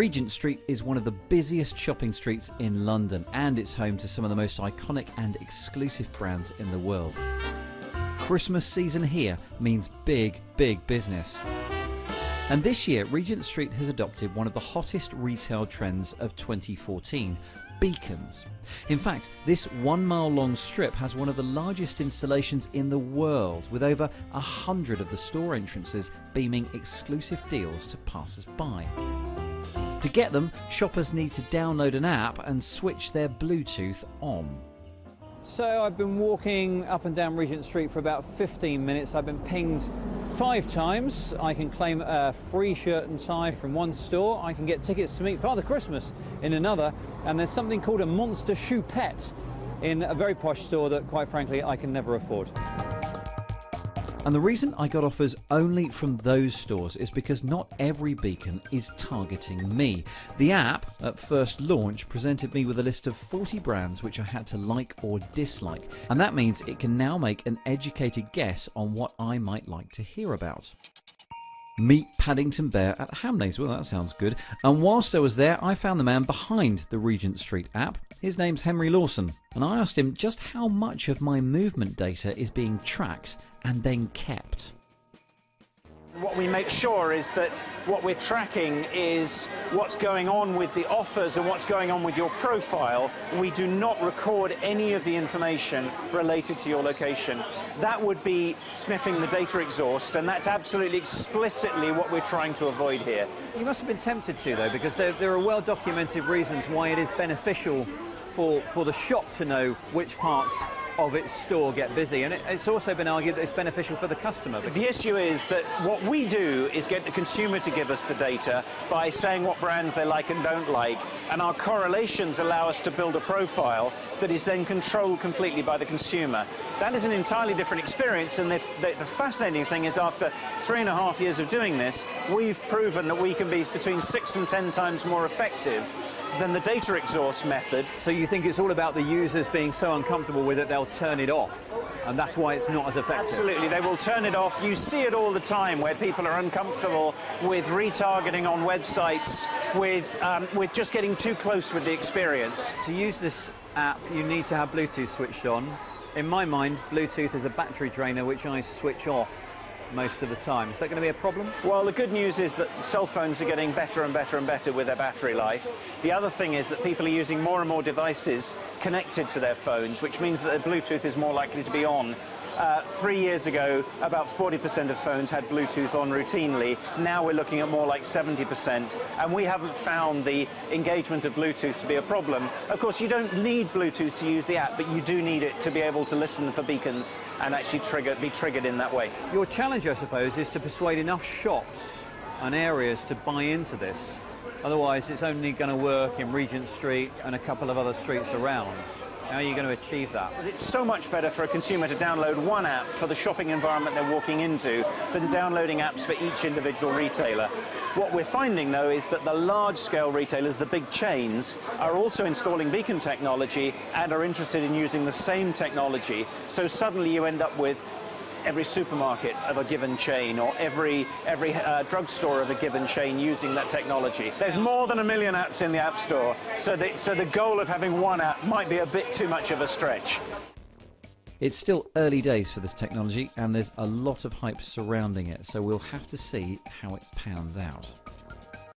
Regent Street is one of the busiest shopping streets in London, and it's home to some of the most iconic and exclusive brands in the world. Christmas season here means big business. And this year, Regent Street has adopted one of the hottest retail trends of 2014, beacons. In fact, this 1 mile long strip has one of the largest installations in the world, with over 100 of the store entrances beaming exclusive deals to passers-by. To get them, shoppers need to download an app and switch their Bluetooth on. So I've been walking up and down Regent Street for about 15 minutes. I've been pinged 5 times. I can claim a free shirt and tie from one store. I can get tickets to meet Father Christmas in another. And there's something called a monster choupette in a very posh store that, quite frankly, I can never afford. And the reason I got offers only from those stores is because not every beacon is targeting me. The app, at first launch, presented me with a list of 40 brands which I had to like or dislike. And that means it can now make an educated guess on what I might like to hear about. Meet Paddington Bear at Hamleys. Well, that sounds good. And whilst I was there, I found the man behind the Regent Street app. His name's Henry Lawson, and I asked him just how much of my movement data is being tracked and then kept. What we make sure is that what we're tracking is what's going on with the offers and what's going on with your profile. We do not record any of the information related to your location. That would be sniffing the data exhaust, and that's absolutely explicitly what we're trying to avoid here. You must have been tempted to, though, because there are well-documented reasons why it is beneficial for the shop to know which parts of its store get busy, and it's also been argued that it's beneficial for the customer. The issue is that what we do is get the consumer to give us the data by saying what brands they like and don't like, and our correlations allow us to build a profile that is then controlled completely by the consumer. That is an entirely different experience, and the fascinating thing is after 3.5 years of doing this, we've proven that we can be between 6 and 10 times more effective than the data exhaust method. So you think it's all about the users being so uncomfortable with it they'll turn it off, and that's why it's not as effective? Absolutely, they will turn it off. You see it all the time where people are uncomfortable with retargeting on websites, with just getting too close with the experience. To use this app, you need to have Bluetooth switched on. In my mind, Bluetooth is a battery drainer which I switch off most of the time. Is that going to be a problem? Well, the good news is that cell phones are getting better and better and better with their battery life. The other thing is that people are using more and more devices connected to their phones, which means that their Bluetooth is more likely to be on. 3 years ago, about 40% of phones had Bluetooth on routinely. Now we're looking at more like 70%, and we haven't found the engagement of Bluetooth to be a problem. Of course, you don't need Bluetooth to use the app, but you do need it to be able to listen for beacons and actually be triggered in that way. Your challenge, I suppose, is to persuade enough shops and areas to buy into this. Otherwise, it's only going to work in Regent Street and a couple of other streets around. How are you going to achieve that? It's so much better for a consumer to download one app for the shopping environment they're walking into than downloading apps for each individual retailer. What we're finding, though, is that the large-scale retailers, the big chains, are also installing beacon technology and are interested in using the same technology. So suddenly you end up with every supermarket of a given chain or every drugstore of a given chain using that technology. There's more than 1 million apps in the App Store, so the goal of having one app might be a bit too much of a stretch. It's still early days for this technology, and there's a lot of hype surrounding it, so we'll have to see how it pans out.